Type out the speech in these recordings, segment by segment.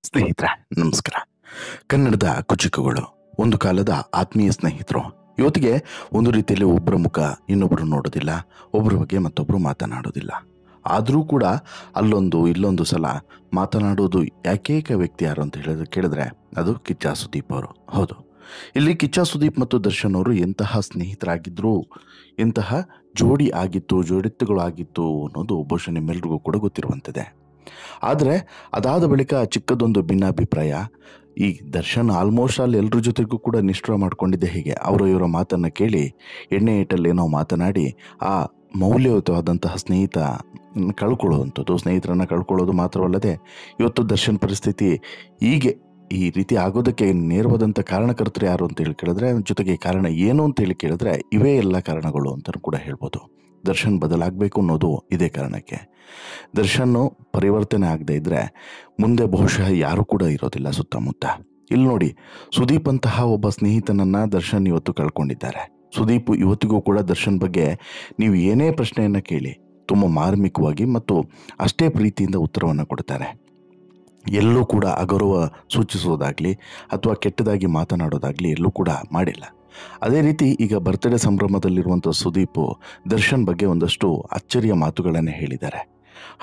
ಸ್ನೇಹಿತರೆ, ನಮಸ್ಕಾರ. ಕನ್ನಡದ ಕುಚಿಕುಗಳು ಒಂದು ಕಾಲದ ಆತ್ಮೀಯ ಸ್ನೇಹಿತರು. ಇವತ್ತಿಗೆ ಒಂದು ರೀತಿಯಲ್ಲಿ ಒಬ್ಬರ ಮುಖ ಇನ್ನೊಬ್ಬರು ನೋಡೋದಿಲ್ಲ, ಒಬ್ಬರ ಬಗ್ಗೆ ಮತ್ತೊಬ್ಬರು ಮಾತನಾಡೋದಿಲ್ಲ. ಆದರೂ ಕೂಡ ಅಲ್ಲೊಂದು ಇಲ್ಲೊಂದು ಸಲ ಮಾತನಾಡೋದು ಏಕೈಕ ವ್ಯಕ್ತಿ ಯಾರು ಅಂತ ಕೇಳಿದ್ರೆ ಅದು ಕಿಚ್ಚ ಸುದೀಪ್ ಅವರು. ಹೌದು, ಇಲ್ಲಿ ಕಿಚ್ಚ ಸುದೀಪ್ ಮತ್ತು ದರ್ಶನ್ ಅವರು ಎಂತಹ ಸ್ನೇಹಿತರಾಗಿದ್ದರು, ಎಂತಹ ಜೋಡಿ ಆಗಿತ್ತು, ಜೋಡಿತ್ತುಗಳು ಆಗಿತ್ತು ಅನ್ನೋದು ಬಹುಶಃ ನಿಮ್ಮೆಲ್ರಿಗೂ ಕೂಡ ಗೊತ್ತಿರುವಂಥದ್ದೇ. ಆದರೆ ಅದಾದ ಬಳಿಕ ಚಿಕ್ಕದೊಂದು ಭಿನ್ನಾಭಿಪ್ರಾಯ. ಈ ದರ್ಶನ್ ಆಲ್ಮೋಸ್ಟ್ ಅಲ್ಲಿ ಎಲ್ಲರ ಜೊತೆಗೂ ಕೂಡ ನಿಷ್ಠುರ ಮಾಡ್ಕೊಂಡಿದ್ದೆ. ಹೀಗೆ ಇವರ ಮಾತನ್ನು ಕೇಳಿ ಎಣ್ಣೆ ಏಟಲ್ಲೇನೋ ಮಾತನಾಡಿ ಆ ಮೌಲ್ಯಯುತವಾದಂತಹ ಸ್ನೇಹಿತರನ್ನು ಕಳ್ಕೊಳ್ಳೋದು ಮಾತ್ರವಲ್ಲದೆ ಇವತ್ತು ದರ್ಶನ್ ಪರಿಸ್ಥಿತಿ ಹೀಗೆ ಈ ರೀತಿ ಆಗೋದಕ್ಕೆ ನೇರವಾದಂಥ ಕಾರಣಕರ್ತರು ಯಾರು ಅಂತೇಳಿ ಕೇಳಿದ್ರೆ, ಜೊತೆಗೆ ಕಾರಣ ಏನು ಅಂತೇಳಿ ಕೇಳಿದ್ರೆ ಇವೇ ಎಲ್ಲ ಕಾರಣಗಳು ಅಂತ ಕೂಡ ಹೇಳ್ಬೋದು. ದರ್ಶನ್ ಬದಲಾಗಬೇಕು ಅನ್ನೋದು ಇದೇ ಕಾರಣಕ್ಕೆ. ದರ್ಶನ್ನು ಪರಿವರ್ತನೆ ಆಗದೆ ಇದ್ದರೆ ಮುಂದೆ ಬಹುಶಃ ಯಾರು ಕೂಡ ಇರೋದಿಲ್ಲ ಸುತ್ತಮುತ್ತ. ಇಲ್ಲಿ ನೋಡಿ, ಸುದೀಪ್ ಅಂತಹ ಒಬ್ಬ ಸ್ನೇಹಿತನನ್ನು ದರ್ಶನ್ ಇವತ್ತು ಕಳ್ಕೊಂಡಿದ್ದಾರೆ. ಸುದೀಪ್ ಇವತ್ತಿಗೂ ಕೂಡ ದರ್ಶನ್ ಬಗ್ಗೆ ನೀವು ಏನೇ ಪ್ರಶ್ನೆಯನ್ನು ಕೇಳಿ ತುಂಬ ಮಾರ್ಮಿಕವಾಗಿ ಮತ್ತು ಅಷ್ಟೇ ಪ್ರೀತಿಯಿಂದ ಉತ್ತರವನ್ನು ಕೊಡ್ತಾರೆ. ಎಲ್ಲೂ ಕೂಡ ಅಗೌರವ ಸೂಚಿಸೋದಾಗಲಿ ಅಥವಾ ಕೆಟ್ಟದಾಗಿ ಮಾತನಾಡೋದಾಗಲಿ ಎಲ್ಲೂ ಕೂಡ ಮಾಡಿಲ್ಲ. ಅದೇ ರೀತಿ ಈಗ ಬರ್ತ್ಡೇ ಸಂಭ್ರಮದಲ್ಲಿರುವಂಥ ಸುದೀಪು ದರ್ಶನ್ ಬಗ್ಗೆ ಒಂದಷ್ಟು ಅಚ್ಚರಿಯ ಮಾತುಗಳನ್ನು ಹೇಳಿದ್ದಾರೆ.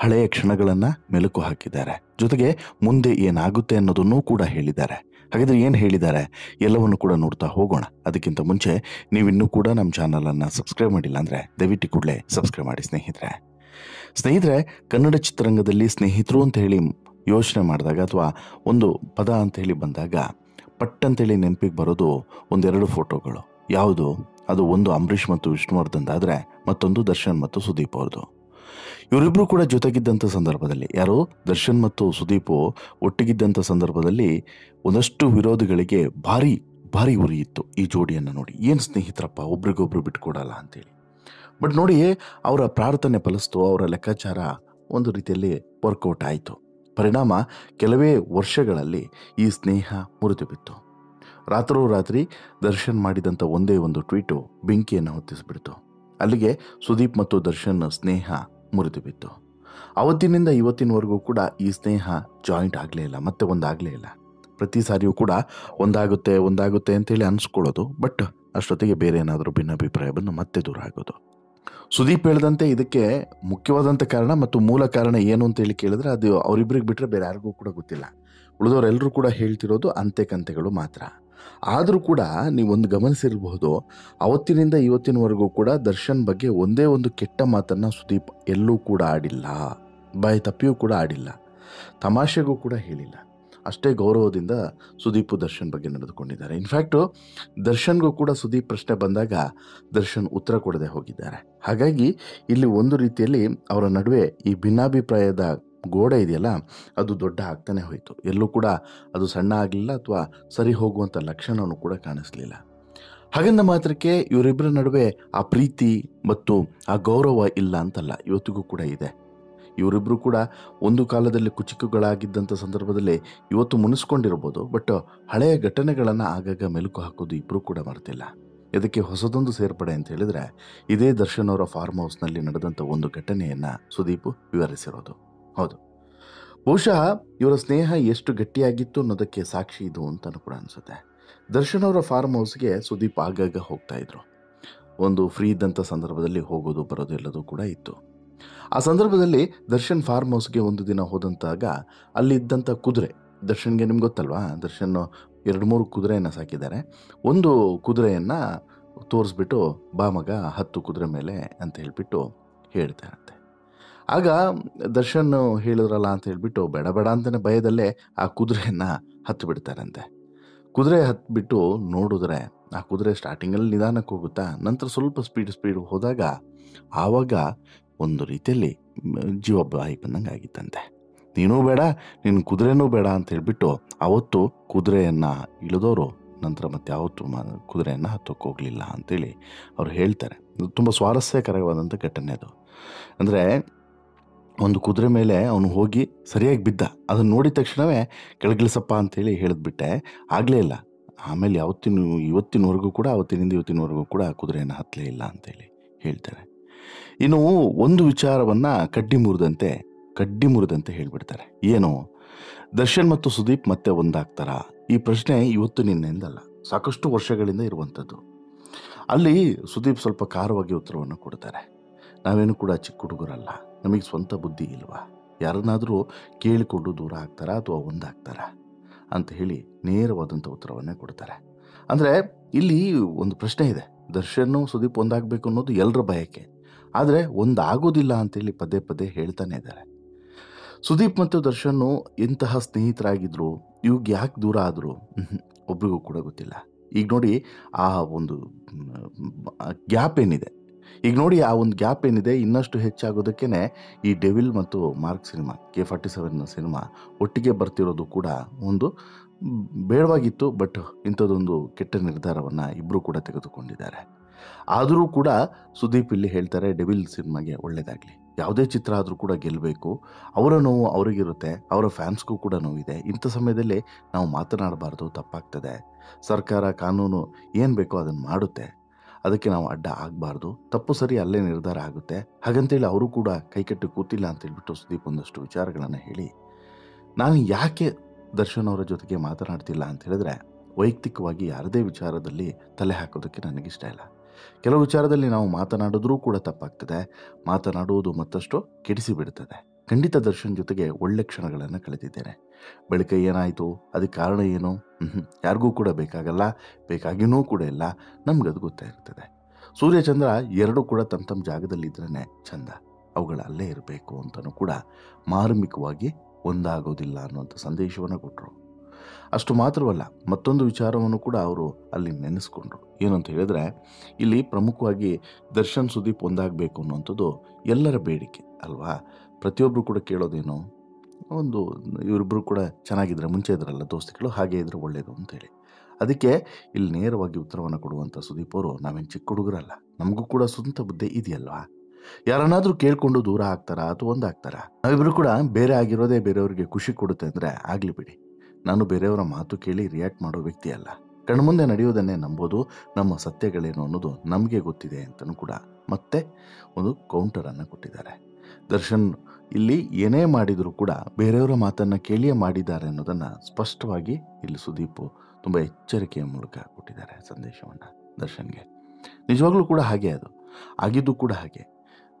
ಹಳೆಯ ಕ್ಷಣಗಳನ್ನು ಮೆಲುಕು ಹಾಕಿದ್ದಾರೆ. ಜೊತೆಗೆ ಮುಂದೆ ಏನಾಗುತ್ತೆ ಅನ್ನೋದನ್ನೂ ಕೂಡ ಹೇಳಿದ್ದಾರೆ. ಹಾಗಾದರೆ ಏನು ಹೇಳಿದ್ದಾರೆ ಎಲ್ಲವನ್ನು ಕೂಡ ನೋಡ್ತಾ ಹೋಗೋಣ. ಅದಕ್ಕಿಂತ ಮುಂಚೆ ನೀವಿನ್ನೂ ಕೂಡ ನಮ್ಮ ಚಾನಲನ್ನು ಸಬ್ಸ್ಕ್ರೈಬ್ ಮಾಡಿಲ್ಲ ಅಂದರೆ ದಯವಿಟ್ಟು ಕೂಡಲೇ ಸಬ್ಸ್ಕ್ರೈಬ್ ಮಾಡಿ ಸ್ನೇಹಿತರೆ. ಕನ್ನಡ ಚಿತ್ರರಂಗದಲ್ಲಿ ಸ್ನೇಹಿತರು ಅಂತ ಹೇಳಿ ಯೋಚನೆ ಮಾಡಿದಾಗ ಅಥವಾ ಒಂದು ಪದ ಅಂತ ಹೇಳಿ ಬಂದಾಗ ಪಟ್ಟಂತೇಳಿ ನೆನಪಿಗೆ ಬರೋದು ಒಂದೆರಡು ಫೋಟೋಗಳು. ಯಾವುದು ಅದು? ಒಂದು ಅಂಬರೀಷ್ ಮತ್ತು ವಿಷ್ಣುವರ್ಧನ್ ಆದರೆ ಮತ್ತೊಂದು ದರ್ಶನ್ ಮತ್ತು ಸುದೀಪ್ ಅವ್ರದ್ದು. ಇವರಿಬ್ಬರು ಕೂಡ ಜೊತೆಗಿದ್ದಂಥ ಸಂದರ್ಭದಲ್ಲಿ, ಯಾರು ದರ್ಶನ್ ಮತ್ತು ಸುದೀಪು ಒಟ್ಟಿಗಿದ್ದಂಥ ಸಂದರ್ಭದಲ್ಲಿ ಒಂದಷ್ಟು ವಿರೋಧಿಗಳಿಗೆ ಭಾರಿ ಭಾರಿ ಉರಿ ಇತ್ತು ಈ ಜೋಡಿಯನ್ನು ನೋಡಿ. ಏನು ಸ್ನೇಹಿತರಪ್ಪ, ಒಬ್ರಿಗೊಬ್ರು ಬಿಟ್ಕೊಡಲ್ಲ ಅಂತೇಳಿ. ಬಟ್ ನೋಡಿ, ಅವರ ಪ್ರಾರ್ಥನೆ ಫಲಿಸ್ತು, ಅವರ ಲೆಕ್ಕಾಚಾರ ಒಂದು ರೀತಿಯಲ್ಲಿ ವರ್ಕೌಟ್ ಆಯಿತು. ಪರಿಣಾಮ ಕೆಲವೇ ವರ್ಷಗಳಲ್ಲಿ ಈ ಸ್ನೇಹ ಮುರಿದು ಬಿತ್ತು. ರಾತ್ರೋರಾತ್ರಿ ದರ್ಶನ್ ಮಾಡಿದಂಥ ಒಂದೇ ಒಂದು ಟ್ವೀಟು ಬೆಂಕಿಯನ್ನು ಹೊತ್ತಿಸಿಬಿಡ್ತು. ಅಲ್ಲಿಗೆ ಸುದೀಪ್ ಮತ್ತು ದರ್ಶನ್ ಸ್ನೇಹ ಮುರಿದು ಬಿತ್ತು. ಅವತ್ತಿನಿಂದ ಇವತ್ತಿನವರೆಗೂ ಕೂಡ ಈ ಸ್ನೇಹ ಜಾಯಿಂಟ್ ಆಗಲೇ ಇಲ್ಲ, ಮತ್ತೆ ಒಂದಾಗಲೇ ಇಲ್ಲ. ಪ್ರತಿ ಸಾರಿಯೂ ಕೂಡ ಒಂದಾಗುತ್ತೆ ಅಂತೇಳಿ ಅನಿಸ್ಕೊಳ್ಳೋದು, ಬಟ್ ಅಷ್ಟೊತ್ತಿಗೆ ಬೇರೆ ಏನಾದರೂ ಭಿನ್ನಾಭಿಪ್ರಾಯ ಬಂದು ಮತ್ತೆ ದೂರ ಆಗೋದು. ಸುದೀಪ್ ಹೇಳಿದಂತೆ ಇದಕ್ಕೆ ಮುಖ್ಯವಾದಂಥ ಕಾರಣ ಮತ್ತು ಮೂಲ ಕಾರಣ ಏನು ಅಂತೇಳಿ ಕೇಳಿದ್ರೆ ಅದು ಅವರಿಬ್ಬರಿಗೆ ಬಿಟ್ಟರೆ ಬೇರೆ ಯಾರಿಗೂ ಕೂಡ ಗೊತ್ತಿಲ್ಲ. ಉಳಿದವರೆಲ್ಲರೂ ಕೂಡ ಹೇಳ್ತಿರೋದು ಅಂತೆಕಂತೆಗಳು ಮಾತ್ರ. ಆದರೂ ಕೂಡ ನೀವೊಂದು ಗಮನಿಸಿರಬಹುದು, ಅವತ್ತಿನಿಂದ ಇವತ್ತಿನವರೆಗೂ ಕೂಡ ದರ್ಶನ್ ಬಗ್ಗೆ ಒಂದೇ ಒಂದು ಕೆಟ್ಟ ಮಾತನ್ನು ಸುದೀಪ್ ಎಲ್ಲೂ ಕೂಡ ಆಡಿಲ್ಲ, ಬಾಯಿ ತಪ್ಪಿಯೂ ಕೂಡ ಆಡಿಲ್ಲ, ತಮಾಷೆಗೂ ಕೂಡ ಹೇಳಿಲ್ಲ. ಅಷ್ಟೇ ಗೌರವದಿಂದ ಸುದೀಪ್ ದರ್ಶನ್ ಬಗ್ಗೆ ನಡೆದುಕೊಂಡಿದ್ದಾರೆ. ಇನ್ಫ್ಯಾಕ್ಟು ದರ್ಶನ್ಗೂ ಕೂಡ ಸುದೀಪ್ ಪ್ರಶ್ನೆ ಬಂದಾಗ ದರ್ಶನ್ ಉತ್ತರ ಕೊಡದೆ ಹೋಗಿದ್ದಾರೆ. ಹಾಗಾಗಿ ಇಲ್ಲಿ ಒಂದು ರೀತಿಯಲ್ಲಿ ಅವರ ನಡುವೆ ಈ ಭಿನ್ನಾಭಿಪ್ರಾಯದ ಗೋಡೆ ಇದೆಯಲ್ಲ, ಅದು ದೊಡ್ಡ ಆಗ್ತಾನೆ ಹೋಯಿತು. ಎಲ್ಲೂ ಕೂಡ ಅದು ಸಣ್ಣ ಆಗಲಿಲ್ಲ ಅಥವಾ ಸರಿ ಹೋಗುವಂಥ ಲಕ್ಷಣವೂ ಕೂಡ ಕಾಣಿಸ್ಲಿಲ್ಲ. ಹಾಗಂದ ಮಾತ್ರಕ್ಕೆ ಇವರಿಬ್ಬರ ನಡುವೆ ಆ ಪ್ರೀತಿ ಮತ್ತು ಆ ಗೌರವ ಇಲ್ಲ ಅಂತಲ್ಲ, ಇವತ್ತಿಗೂ ಕೂಡ ಇದೆ. ಇವರಿಬ್ಬರು ಕೂಡ ಒಂದು ಕಾಲದಲ್ಲಿ ಕುಚಿಕುಗಳಾಗಿದ್ದಂಥ ಸಂದರ್ಭದಲ್ಲಿ ಇವತ್ತು ಮುನಿಸ್ಕೊಂಡಿರ್ಬೋದು, ಬಟ್ ಹಳೆಯ ಘಟನೆಗಳನ್ನು ಆಗಾಗ ಮೆಲುಕು ಹಾಕೋದು ಇಬ್ಬರು ಕೂಡ ಮರೆತಿಲ್ಲ. ಇದಕ್ಕೆ ಹೊಸದೊಂದು ಸೇರ್ಪಡೆ ಅಂತ ಹೇಳಿದರೆ ಇದೇ ದರ್ಶನ್ ಅವರ ಫಾರ್ಮ್ ಹೌಸ್ನಲ್ಲಿ ನಡೆದಂಥ ಒಂದು ಘಟನೆಯನ್ನು ಸುದೀಪ್ ವಿವರಿಸಿರೋದು. ಹೌದು, ಬಹುಶಃ ಇವರ ಸ್ನೇಹ ಎಷ್ಟು ಗಟ್ಟಿಯಾಗಿತ್ತು ಅನ್ನೋದಕ್ಕೆ ಸಾಕ್ಷಿ ಇದು ಅಂತಲೂ ಕೂಡ ಅನಿಸುತ್ತೆ. ದರ್ಶನ್ ಅವರ ಫಾರ್ಮ್ ಹೌಸ್ಗೆ ಸುದೀಪ್ ಆಗಾಗ ಹೋಗ್ತಾ ಇದ್ರು. ಒಂದು ಫ್ರೀ ಇದ್ದಂಥ ಸಂದರ್ಭದಲ್ಲಿ ಹೋಗೋದು ಬರೋದು ಎಲ್ಲದೂ ಕೂಡ ಇತ್ತು. ಆ ಸಂದರ್ಭದಲ್ಲಿ ದರ್ಶನ್ ಫಾರ್ಮ್ ಹೌಸ್ಗೆ ಒಂದು ದಿನ ಹೋದಂತಾಗ ಅಲ್ಲಿದ್ದಂಥ ಕುದುರೆ, ದರ್ಶನ್ಗೆ ನಿಮ್ಗೆ ಗೊತ್ತಲ್ವಾ, ದರ್ಶನ್ 2-3 ಕುದುರೆಯನ್ನು ಸಾಕಿದ್ದಾರೆ. ಒಂದು ಕುದುರೆಯನ್ನು ತೋರಿಸ್ಬಿಟ್ಟು ಬಾ ಮಗ 10 ಕುದುರೆ ಮೇಲೆ ಅಂತ ಹೇಳ್ಬಿಟ್ಟು ಹೇಳ್ತಾರಂತೆ. ಆಗ ದರ್ಶನ್ ಹೇಳಿದ್ರಲ್ಲ ಅಂತ ಹೇಳ್ಬಿಟ್ಟು ಬೇಡ ಅಂತಲೇ ಭಯದಲ್ಲೇ ಆ ಕುದುರೆಯನ್ನು ಹತ್ತು ಬಿಡ್ತಾರಂತೆ. ಕುದುರೆ ಹತ್ಬಿಟ್ಟು ನೋಡಿದ್ರೆ ಆ ಕುದುರೆ ಸ್ಟಾರ್ಟಿಂಗಲ್ಲಿ ನಿಧಾನಕ್ಕೆ ಹೋಗುತ್ತಾ, ನಂತರ ಸ್ವಲ್ಪ ಸ್ಪೀಡ್ ಹೋದಾಗ ಆವಾಗ ಒಂದು ರೀತಿಯಲ್ಲಿ ಜೀವ ಬಾಯಿ ಬಂದಂಗೆ ಆಗಿತ್ತಂತೆ. ನೀನೂ ಬೇಡ, ನಿನ್ನ ಕುದುರೆನೂ ಬೇಡ ಅಂತ ಹೇಳ್ಬಿಟ್ಟು ಅವತ್ತು ಕುದುರೆಯನ್ನು ಇಳಿದವರು ನಂತರ ಮತ್ತೆ ಯಾವತ್ತೂ ಕುದುರೆಯನ್ನು ಹತ್ತೋಕೆ ಹೋಗಲಿಲ್ಲ ಅಂತೇಳಿ ಅವ್ರು ಹೇಳ್ತಾರೆ. ತುಂಬ ಸ್ವಾರಸ್ಯಕರವಾದಂಥ ಘಟನೆ ಅದು. ಅಂದರೆ ಒಂದು ಕುದುರೆ ಮೇಲೆ ಅವನು ಹೋಗಿ ಸರಿಯಾಗಿ ಬಿದ್ದ, ಅದನ್ನು ನೋಡಿದ ತಕ್ಷಣವೇ ಕೆಳಗಿಳಿಸಪ್ಪ ಅಂತೇಳಿ ಹೇಳಿದ್ಬಿಟ್ಟೆ, ಆಗಲೇ ಇಲ್ಲ. ಆಮೇಲೆ ಇವತ್ತಿನವರೆಗೂ ಕೂಡ ಅವತ್ತಿನಿಂದ ಇವತ್ತಿನವರೆಗೂ ಕೂಡ ಆ ಕುದುರೆಯನ್ನು ಹತ್ತಲೇ ಇಲ್ಲ ಅಂತೇಳಿ ಹೇಳ್ತಾರೆ. ಇನ್ನು ಒಂದು ವಿಚಾರವನ್ನು ಕಡ್ಡಿ ಮುರಿದಂತೆ ಹೇಳಿಬಿಡ್ತಾರೆ. ಏನು? ದರ್ಶನ್ ಮತ್ತು ಸುದೀಪ್ ಮತ್ತೆ ಒಂದಾಗ್ತಾರಾ? ಈ ಪ್ರಶ್ನೆ ಇವತ್ತು ನಿನ್ನೆಂದಲ್ಲ, ಸಾಕಷ್ಟು ವರ್ಷಗಳಿಂದ ಇರುವಂಥದ್ದು. ಅಲ್ಲಿ ಸುದೀಪ್ ಸ್ವಲ್ಪ ಖಾರವಾಗಿ ಉತ್ತರವನ್ನು ಕೊಡ್ತಾರೆ. ನಾವೇನು ಕೂಡ ಚಿಕ್ಕ ಹುಡುಗರಲ್ಲ, ನಮಗೆ ಸ್ವಂತ ಬುದ್ಧಿ ಇಲ್ವಾ, ಯಾರನ್ನಾದರೂ ಕೇಳಿಕೊಂಡು ದೂರ ಆಗ್ತಾರಾ ಅಥವಾ ಒಂದಾಗ್ತಾರಾ ಅಂತ ಹೇಳಿ ನೇರವಾದಂಥ ಉತ್ತರವನ್ನೇ ಕೊಡ್ತಾರೆ. ಅಂದರೆ ಇಲ್ಲಿ ಒಂದು ಪ್ರಶ್ನೆ ಇದೆ. ದರ್ಶನ್ ಸುದೀಪ್ ಒಂದಾಗಬೇಕು ಅನ್ನೋದು ಎಲ್ಲರ ಬಯಕೆ, ಆದರೆ ಒಂದಾಗೋದಿಲ್ಲ ಅಂತೇಳಿ ಪದೇ ಪದೇ ಹೇಳ್ತಾನೆ ಇದ್ದಾರೆ. ಸುದೀಪ್ ಮತ್ತು ದರ್ಶನ್ ಎಂತಹ ಸ್ನೇಹಿತರಾಗಿದ್ರು, ಇವಾಗ ಯಾಕೆ ದೂರ ಆದರು ಒಬ್ರಿಗೂ ಕೂಡ ಗೊತ್ತಿಲ್ಲ. ಈಗ ನೋಡಿ ಆ ಒಂದು ಗ್ಯಾಪ್ ಏನಿದೆ, ಆ ಒಂದು ಗ್ಯಾಪ್ ಏನಿದೆ ಇನ್ನಷ್ಟು ಹೆಚ್ಚಾಗೋದಕ್ಕೇ ಈ ಡೆವಿಲ್ ಮತ್ತು ಮಾರ್ಕ್ ಸಿನಿಮಾ, K47 ಸಿನಿಮಾ ಒಟ್ಟಿಗೆ ಬರ್ತಿರೋದು ಕೂಡ ಒಂದು ಬೇಡವಾಗಿತ್ತು. ಬಟ್ ಇಂಥದ್ದೊಂದು ಕೆಟ್ಟ ನಿರ್ಧಾರವನ್ನು ಇಬ್ಬರು ಕೂಡ ತೆಗೆದುಕೊಂಡಿದ್ದಾರೆ. ಆದರೂ ಕೂಡ ಸುದೀಪ್ ಇಲ್ಲಿ ಹೇಳ್ತಾರೆ, ಡೆವಿಲ್ ಸಿನಿಮಾಗೆ ಒಳ್ಳೆಯದಾಗಲಿ, ಯಾವುದೇ ಚಿತ್ರ ಆದರೂ ಕೂಡ ಗೆಲ್ಲಬೇಕು, ಅವರ ನೋವು ಅವರಿಗಿರುತ್ತೆ, ಅವರ ಫ್ಯಾನ್ಸ್ಗೂ ಕೂಡ ನೋವಿದೆ. ಇಂಥ ಸಮಯದಲ್ಲಿ ನಾವು ಮಾತನಾಡಬಾರ್ದು, ತಪ್ಪಾಗ್ತದೆ. ಸರ್ಕಾರ ಕಾನೂನು ಏನು ಬೇಕೋ ಅದನ್ನು ಮಾಡುತ್ತೆ, ಅದಕ್ಕೆ ನಾವು ಅಡ್ಡ ಆಗಬಾರ್ದು, ತಪ್ಪು ಸರಿ ಅಲ್ಲೇ ನಿರ್ಧಾರ ಆಗುತ್ತೆ. ಹಾಗಂತೇಳಿ ಅವರು ಕೂಡ ಕೈಕಟ್ಟಿ ಕೂತಿಲ್ಲ ಅಂತೇಳ್ಬಿಟ್ಟು ಸುದೀಪ್ ಒಂದಷ್ಟು ವಿಚಾರಗಳನ್ನು ಹೇಳಿ, ನಾನು ಯಾಕೆ ದರ್ಶನ್ ಅವರ ಜೊತೆಗೆ ಮಾತನಾಡ್ತಿಲ್ಲ ಅಂತ ಹೇಳಿದ್ರೆ, ವೈಯಕ್ತಿಕವಾಗಿ ಯಾರದೇ ವಿಚಾರದಲ್ಲಿ ತಲೆ ಹಾಕೋದಕ್ಕೆ ನನಗಿಷ್ಟ ಇಲ್ಲ. ಕೆಲವು ವಿಚಾರದಲ್ಲಿ ನಾವು ಮಾತನಾಡಿದ್ರೂ ಕೂಡ ತಪ್ಪಾಗ್ತದೆ, ಮಾತನಾಡುವುದು ಮತ್ತಷ್ಟು ಕೆಡಿಸಿ ಬಿಡ್ತದೆ. ಖಂಡಿತ ದರ್ಶನ್ ಜೊತೆಗೆ ಒಳ್ಳೆ ಕ್ಷಣಗಳನ್ನು ಕಳೆದಿದ್ದೇನೆ. ಬಳಿಕ ಏನಾಯಿತು, ಅದಕ್ಕೆ ಕಾರಣ ಏನು, ಯಾರಿಗೂ ಕೂಡ ಬೇಕಾಗಲ್ಲ, ಬೇಕಾಗಿನೂ ಕೂಡ ಇಲ್ಲ, ನಮ್ಗದು ಗೊತ್ತಾಗಿರ್ತದೆ. ಸೂರ್ಯಚಂದ್ರ ಎರಡೂ ಕೂಡ ತಮ್ಮ ಜಾಗದಲ್ಲಿದ್ರೇ ಚಂದ, ಅವುಗಳು ಅಲ್ಲೇ ಇರಬೇಕು ಅಂತಲೂ ಕೂಡ ಮಾರ್ಮಿಕವಾಗಿ ಒಂದಾಗೋದಿಲ್ಲ ಅನ್ನುವಂಥ ಸಂದೇಶವನ್ನು ಕೊಟ್ಟರು. ಅಷ್ಟು ಮಾತ್ರವಲ್ಲ, ಮತ್ತೊಂದು ವಿಚಾರವನ್ನು ಕೂಡ ಅವರು ಅಲ್ಲಿ ನೆನೆಸ್ಕೊಂಡ್ರು. ಏನು ಅಂತ ಹೇಳಿದ್ರೆ, ಇಲ್ಲಿ ಪ್ರಮುಖವಾಗಿ ದರ್ಶನ್ ಸುದೀಪ್ ಒಂದಾಗಬೇಕು ಅನ್ನುವಂಥದ್ದು ಎಲ್ಲರ ಬೇಡಿಕೆ ಅಲ್ವಾ. ಪ್ರತಿಯೊಬ್ಬರು ಕೂಡ ಕೇಳೋದೇನು, ಒಂದು ಇವರಿಬ್ಬರು ಕೂಡ ಚೆನ್ನಾಗಿದ್ರೆ, ಮುಂಚೆ ಇದ್ರಲ್ಲ ದೋಸ್ತಿಗಳು, ಹಾಗೆ ಇದ್ರೆ ಒಳ್ಳೆಯದು ಅಂತೇಳಿ. ಅದಕ್ಕೆ ಇಲ್ಲಿ ನೇರವಾಗಿ ಉತ್ತರವನ್ನು ಕೊಡುವಂಥ ಸುದೀಪ್ ಅವರು, ನಾವೇನು ಚಿಕ್ಕ ಹುಡುಗರಲ್ಲ, ನಮಗೂ ಕೂಡ ಸ್ವಂತ ಬುದ್ಧಿ ಇದೆಯಲ್ವಾ, ಯಾರನ್ನಾದರೂ ಕೇಳಿಕೊಂಡು ದೂರ ಆಗ್ತಾರಾ ಅಥವಾ ಒಂದಾಗ್ತಾರಾ? ನಾವಿಬ್ಬರು ಕೂಡ ಬೇರೆ ಆಗಿರೋದೇ ಬೇರೆಯವ್ರಿಗೆ ಖುಷಿ ಕೊಡುತ್ತೆ ಅಂದರೆ ಆಗಲಿ ಬಿಡಿ. ನಾನು ಬೇರೆಯವರ ಮಾತು ಕೇಳಿ ರಿಯಾಕ್ಟ್ ಮಾಡೋ ವ್ಯಕ್ತಿ ಅಲ್ಲ. ಕಣ್ಮುಂದೆ ನಡೆಯೋದನ್ನೇ ನಂಬೋದು, ನಮ್ಮ ಸತ್ಯಗಳೇನು ಅನ್ನೋದು ನಮಗೆ ಗೊತ್ತಿದೆ ಅಂತಲೂ ಕೂಡ ಮತ್ತೆ ಒಂದು ಕೌಂಟರನ್ನು ಕೊಟ್ಟಿದ್ದಾರೆ. ದರ್ಶನ್ ಇಲ್ಲಿ ಏನೇ ಮಾಡಿದರೂ ಕೂಡ ಬೇರೆಯವರ ಮಾತನ್ನು ಕೇಳಿಯೇ ಮಾಡಿದ್ದಾರೆ ಅನ್ನೋದನ್ನು ಸ್ಪಷ್ಟವಾಗಿ ಇಲ್ಲಿ ಸುದೀಪ್ ತುಂಬ ಎಚ್ಚರಿಕೆಯ ಮೂಲಕ ಕೊಟ್ಟಿದ್ದಾರೆ ಸಂದೇಶವನ್ನು ದರ್ಶನ್ಗೆ. ನಿಜವಾಗ್ಲೂ ಕೂಡ ಹಾಗೆ ಅದು ಆಗಿದ್ದು ಕೂಡ ಹಾಗೆ.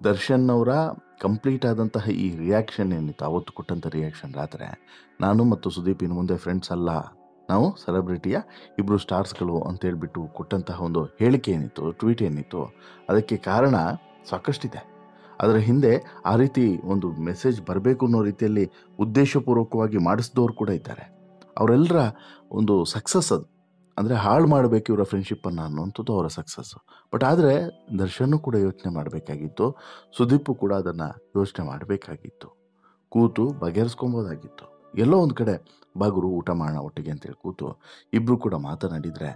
ದರ್ಶನ್ ಅವರ ಕಂಪ್ಲೀಟ್ ಆದಂತಹ ಈ ರಿಯಾಕ್ಷನ್ ಏನಿತ್ತು, ಅವತ್ತು ಕೊಟ್ಟಂಥ ರಿಯಾಕ್ಷನ್ ರಾತ್ರಿ, ನಾನು ಮತ್ತು ಸುದೀಪ್ ಇನ್ನು ಮುಂದೆ ಫ್ರೆಂಡ್ಸ್ ಅಲ್ಲ, ನಾವು ಸೆಲೆಬ್ರಿಟಿಯ ಇಬ್ಬರು ಸ್ಟಾರ್ಸ್ಗಳು ಅಂತೇಳ್ಬಿಟ್ಟು ಕೊಟ್ಟಂತಹ ಒಂದು ಹೇಳಿಕೆ ಏನಿತ್ತು, ಟ್ವೀಟ್ ಏನಿತ್ತು, ಅದಕ್ಕೆ ಕಾರಣ ಸಾಕಷ್ಟಿದೆ. ಅದರ ಹಿಂದೆ ಆ ರೀತಿ ಒಂದು ಮೆಸೇಜ್ ಬರಬೇಕು ಅನ್ನೋ ರೀತಿಯಲ್ಲಿ ಉದ್ದೇಶಪೂರ್ವಕವಾಗಿ ಮಾಡಿಸಿದವರು ಕೂಡ ಇದ್ದಾರೆ. ಅವರೆಲ್ಲರ ಒಂದು ಸಕ್ಸಸ್ ಅದು. ಅಂದರೆ ಹಾಳು ಮಾಡಬೇಕು ಇವರ ಫ್ರೆಂಡ್ಶಿಪ್ಪನ್ನು ಅನ್ನೋಂಥದ್ದು ಅವರ ಸಕ್ಸಸ್ಸು. ಬಟ್ ಆದರೆ ದರ್ಶನ್ನು ಕೂಡ ಯೋಚನೆ ಮಾಡಬೇಕಾಗಿತ್ತು, ಸುದೀಪು ಕೂಡ ಅದನ್ನು ಯೋಚನೆ ಮಾಡಬೇಕಾಗಿತ್ತು, ಕೂತು ಬಗೆಹರಿಸ್ಕೊಬೋದಾಗಿತ್ತು. ಎಲ್ಲೋ ಒಂದು ಕಡೆ ಬಾಗುರು ಊಟ ಮಾಡೋಣ ಒಟ್ಟಿಗೆ ಅಂತೇಳಿ ಕೂತು ಇಬ್ಬರು ಕೂಡ ಮಾತನಾಡಿದರೆ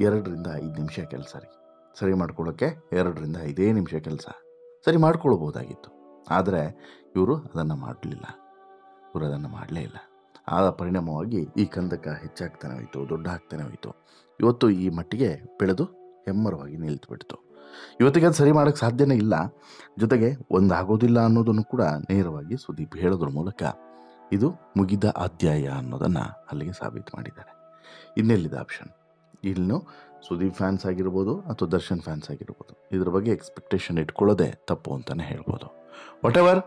2-5 ನಿಮಿಷ ಕೆಲಸ ಸರಿ ಮಾಡ್ಕೊಳ್ಳೋಕ್ಕೆ 2-5 ನಿಮಿಷ ಕೆಲಸ ಸರಿ ಮಾಡ್ಕೊಳ್ಬೋದಾಗಿತ್ತು. ಆದರೆ ಇವರು ಅದನ್ನು ಮಾಡಲೇ ಇಲ್ಲ. ಆ ಪರಿಣಾಮವಾಗಿ ಈ ಕಂದಕ ಹೆಚ್ಚಾಗ್ತಾನೆ ಹೋಯಿತು, ದೊಡ್ಡ ಆಗ್ತಾನೆ ಹೋಯಿತು. ಇವತ್ತು ಈ ಮಟ್ಟಿಗೆ ಬೆಳೆದು ಹೆಮ್ಮರವಾಗಿ ನಿಲ್ತುಬಿಡ್ತು. ಇವತ್ತಿಗೆ ಅದು ಸರಿ ಮಾಡೋಕ್ಕೆ ಸಾಧ್ಯನೇ ಇಲ್ಲ. ಜೊತೆಗೆ ಒಂದಾಗೋದಿಲ್ಲ ಅನ್ನೋದನ್ನು ಕೂಡ ನೇರವಾಗಿ ಸುದೀಪ್ ಹೇಳೋದ್ರ ಮೂಲಕ ಇದು ಮುಗಿದ ಅಧ್ಯಾಯ ಅನ್ನೋದನ್ನು ಅಲ್ಲಿಗೆ ಸಾಬೀತು ಮಾಡಿದ್ದಾರೆ. ಇನ್ನೆಲ್ಲಿದೆ ಆಪ್ಷನ್? ಇನ್ನು ಸುದೀಪ್ ಫ್ಯಾನ್ಸ್ ಆಗಿರ್ಬೋದು ಅಥವಾ ದರ್ಶನ್ ಫ್ಯಾನ್ಸ್ ಆಗಿರ್ಬೋದು, ಇದ್ರ ಬಗ್ಗೆ ಎಕ್ಸ್ಪೆಕ್ಟೇಷನ್ ಇಟ್ಕೊಳ್ಳೋದೇ ತಪ್ಪು ಅಂತಲೇ ಹೇಳ್ಬೋದು. ವಾಟೆವರ್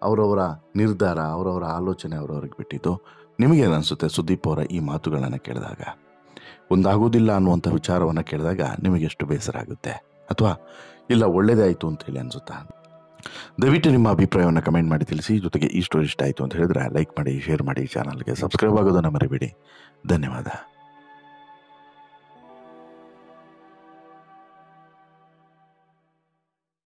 ಅವರವರ ನಿರ್ಧಾರ, ಅವರವರ ಆಲೋಚನೆ ಅವರವ್ರಿಗೆ ಬಿಟ್ಟಿದ್ದು. ನಿಮಗೇನು ಅನಿಸುತ್ತೆ ಸುದೀಪ್ ಅವರ ಈ ಮಾತುಗಳನ್ನು ಕೇಳಿದಾಗ? ಒಂದಾಗೋದಿಲ್ಲ ಅನ್ನುವಂಥ ವಿಚಾರವನ್ನು ಕೇಳಿದಾಗ ನಿಮಗೆಷ್ಟು ಬೇಸರ ಆಗುತ್ತೆ, ಅಥವಾ ಇಲ್ಲ ಒಳ್ಳೆಯದೇ ಆಯಿತು ಅಂತೇಳಿ ಅನಿಸುತ್ತಾ? ದಯವಿಟ್ಟು ನಿಮ್ಮ ಅಭಿಪ್ರಾಯವನ್ನು ಕಮೆಂಟ್ ಮಾಡಿ ತಿಳಿಸಿ. ಜೊತೆಗೆ ಈ ಸ್ಟೋರಿ ಇಷ್ಟ ಆಯಿತು ಅಂತ ಹೇಳಿದ್ರೆ ಲೈಕ್ ಮಾಡಿ, ಶೇರ್ ಮಾಡಿ, ಚಾನಲ್ಗೆ ಸಬ್ಸ್ಕ್ರೈಬ್ ಆಗೋದನ್ನು ಮರಿಬೇಡಿ. ಧನ್ಯವಾದ.